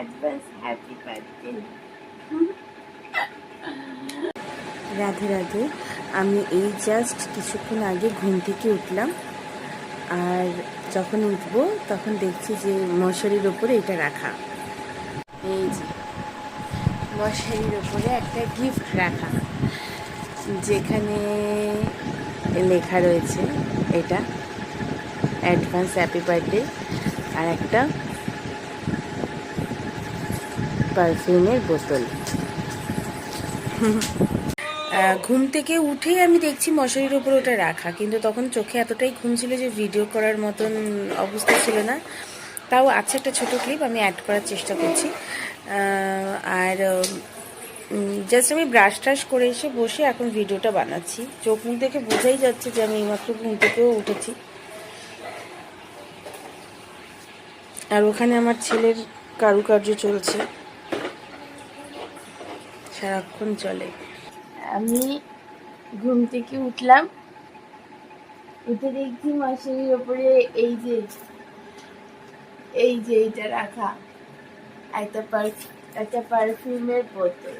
Advance happy birthday. Radhe Radhe. আমি এই just কিছুক্ষণ আগে ঘুম থেকে উঠলাম, আর যখন উঠবো তখন দেখছি যে মশারির ওপরে এটা রাখা, এই যে মশারির ওপরে একটা গিফট রাখা, যেখানে লেখা রয়েছে এটা অ্যাডভান্স হ্যাপি বার্থডে, আর একটা পারফিউমের বোতল। ঘুম থেকে উঠেই আমি দেখছি মশারির ওপর ওটা রাখা, কিন্তু তখন চোখে এতটাই ঘুম ছিল যে ভিডিও করার মতন অবস্থা ছিল না। তাও আছে একটা ছোটো ক্লিপ, আমি অ্যাড করার চেষ্টা করছি। আর জাস্ট আমি ব্রাশ ট্রাশ করে এসে বসে এখন ভিডিওটা বানাচ্ছি। চোখ মুখ দেখে বোঝাই যাচ্ছে যে আমি এইমাত্র ঘুম থেকেও উঠেছি। আর ওখানে আমার ছেলের কারুকার্য চলছে, সারাক্ষণ চলে। আমি ঘুম থেকে উঠলাম, উঠে দেখছি মশারির ওপরে এই যে এইটা রাখা, একটা পারফিউমের বোতল।